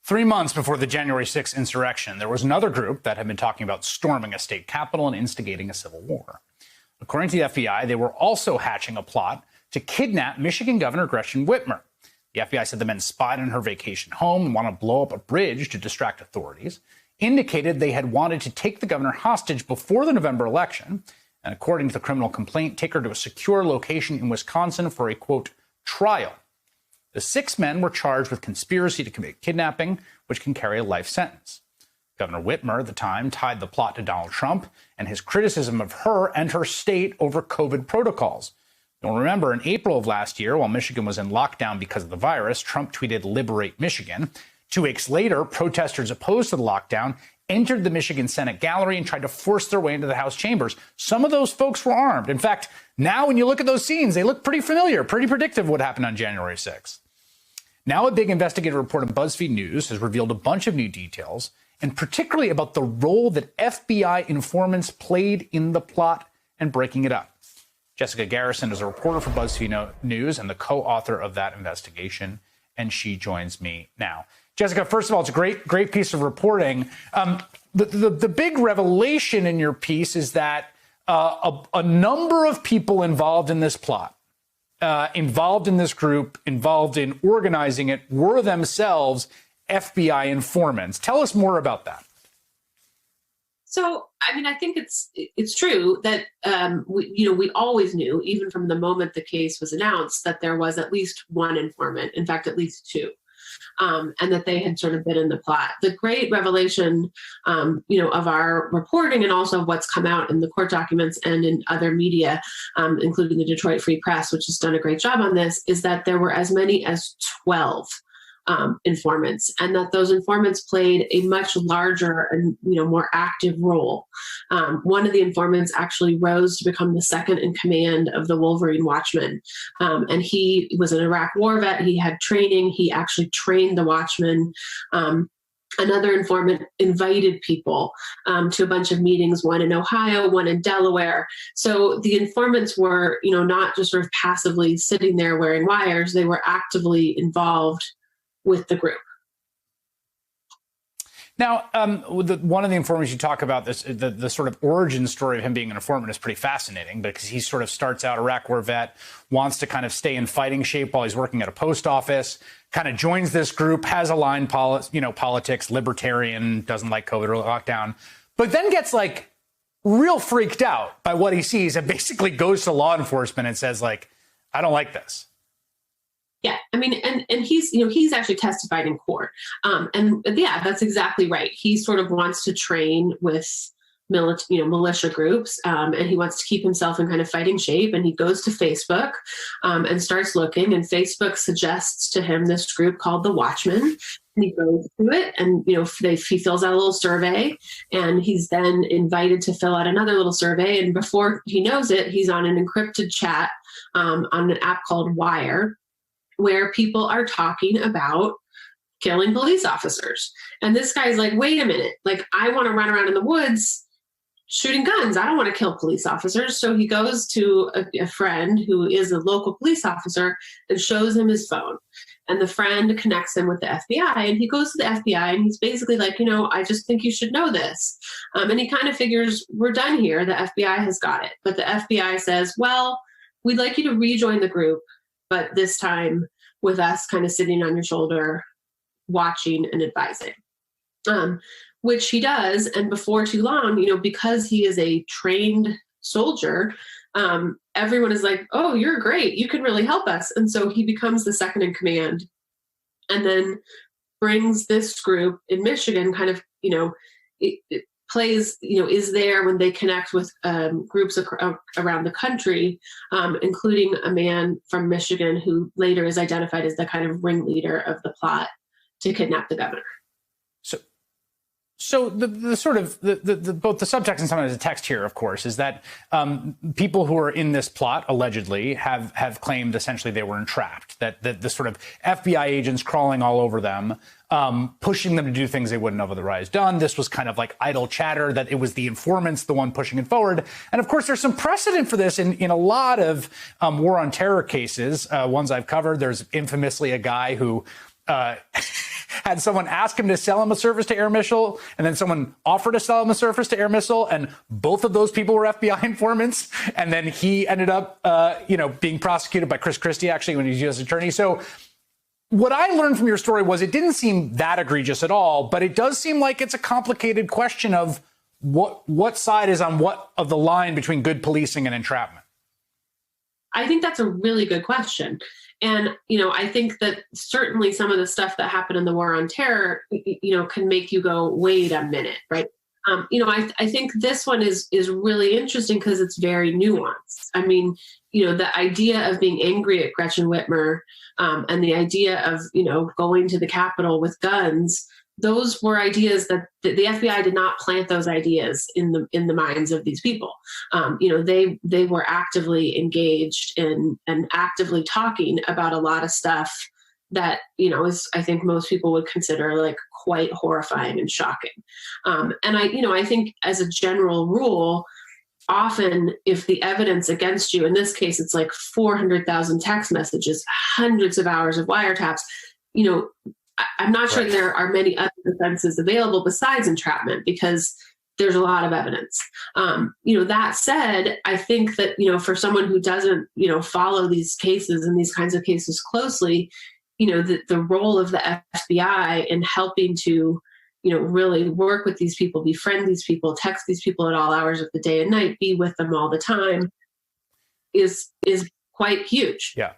3 months before the January 6th insurrection, there was another group that had been talking about storming a state capitol and instigating a civil war. According to the FBI, they were also hatching a plot to kidnap Michigan Governor Gretchen Whitmer. The FBI said the men spied on her vacation home and wanted to blow up a bridge to distract authorities, indicated they had wanted to take the governor hostage before the November election, and according to the criminal complaint, take her to a secure location in Wisconsin for a, quote, trial. The 6 men were charged with conspiracy to commit kidnapping, which can carry a life sentence. Governor Whitmer, at the time, tied the plot to Donald Trump and his criticism of her and her state over COVID protocols. You'll remember in April of last year, while Michigan was in lockdown because of the virus, Trump tweeted, "Liberate Michigan." 2 weeks later, protesters opposed to the lockdown entered the Michigan Senate gallery and tried to force their way into the House chambers. Some of those folks were armed. In fact, now when you look at those scenes, they look pretty familiar, pretty predictive of what happened on January 6th. Now a big investigative report on BuzzFeed News has revealed a bunch of new details, and particularly about the role that FBI informants played in the plot and breaking it up. Jessica Garrison is a reporter for BuzzFeed News and the co-author of that investigation, and she joins me now. Jessica, first of all, it's a great piece of reporting. The big revelation in your piece is that a number of people involved in this plot, involved in this group, involved in organizing it, were themselves FBI informants. Tell us more about that. So, I mean, I think it's true that we always knew, even from the moment the case was announced, that there was at least one informant. In fact, at least 2. And that they had sort of been in the plot. The great revelation, of our reporting and also what's come out in the court documents and in other media, including the Detroit Free Press, which has done a great job on this, is that there were as many as 12 informants, and that those informants played a much larger and more active role. One of the informants actually rose to become the second in command of the Wolverine Watchmen, and he was an Iraq War vet. He had training. He actually trained the Watchmen. Another informant invited people to a bunch of meetings, one in Ohio, one in Delaware. So the informants were, not just sort of passively sitting there wearing wires. They were actively involved with the group. Now, one of the informants you talk about, the sort of origin story of him being an informant is pretty fascinating, because he sort of starts out Iraq War vet, wants to kind of stay in fighting shape while he's working at a post office, kind of joins this group, has aligned politics, libertarian, doesn't like COVID or lockdown, but then gets like real freaked out by what he sees and basically goes to law enforcement and says, like, I don't like this. Yeah, I mean, and he's actually testified in court. And yeah, that's exactly right. He sort of wants to train with militia groups, and he wants to keep himself in kind of fighting shape. And he goes to Facebook and starts looking, and Facebook suggests to him this group called the Watchmen. And he goes to it, and he fills out a little survey, and he's then invited to fill out another little survey. And before he knows it, he's on an encrypted chat on an app called Wire, where people are talking about killing police officers. And this guy's like, wait a minute, like, I want to run around in the woods shooting guns. I don't want to kill police officers. So he goes to a friend who is a local police officer and shows him his phone. And the friend connects him with the FBI, and he goes to the FBI, and he's basically like, I just think you should know this. And he kind of figures, we're done here. The FBI has got it. But the FBI says, well, we'd like you to rejoin the group, but this time with us kind of sitting on your shoulder, watching and advising, which he does. And before too long, because he is a trained soldier, everyone is like, oh, you're great. You can really help us. And so he becomes the second in command, and then brings this group in Michigan kind of, it plays, is there when they connect with groups around the country, including a man from Michigan who later is identified as the kind of ringleader of the plot to kidnap the governor. So the sort of both the subtext and sometimes the text here, of course, is that people who are in this plot allegedly have claimed essentially they were entrapped, that the sort of FBI agents crawling all over them, pushing them to do things they wouldn't have otherwise done. This was kind of like idle chatter, that it was the informants, the one pushing it forward. And of course, there's some precedent for this in a lot of war on terror cases, ones I've covered. There's infamously a guy who had someone ask him to sell him a surface to air missile, and then someone offered to sell him a surface to air missile, and both of those people were FBI informants, and then he ended up, being prosecuted by Chris Christie, actually, when he was U.S. attorney. So what I learned from your story was it didn't seem that egregious at all, but it does seem like it's a complicated question of what side is on what of the line between good policing and entrapment. I think that's a really good question. And, I think that certainly some of the stuff that happened in the war on terror, can make you go, wait a minute, right? I think this one is really interesting because it's very nuanced. I mean, the idea of being angry at Gretchen Whitmer and the idea of, going to the Capitol with guns, those were ideas that the FBI did not plant those ideas in the minds of these people. They were actively engaged in and actively talking about a lot of stuff that, I think most people would consider like quite horrifying and shocking. And I think as a general rule, often if the evidence against you, in this case, it's like 400,000 text messages, hundreds of hours of wiretaps, I'm not sure there are many other defenses available besides entrapment because there's a lot of evidence. That said, I think that, for someone who doesn't, follow these cases and these kinds of cases closely, the role of the FBI in helping to, really work with these people, befriend these people, text these people at all hours of the day and night, be with them all the time is quite huge. Yeah.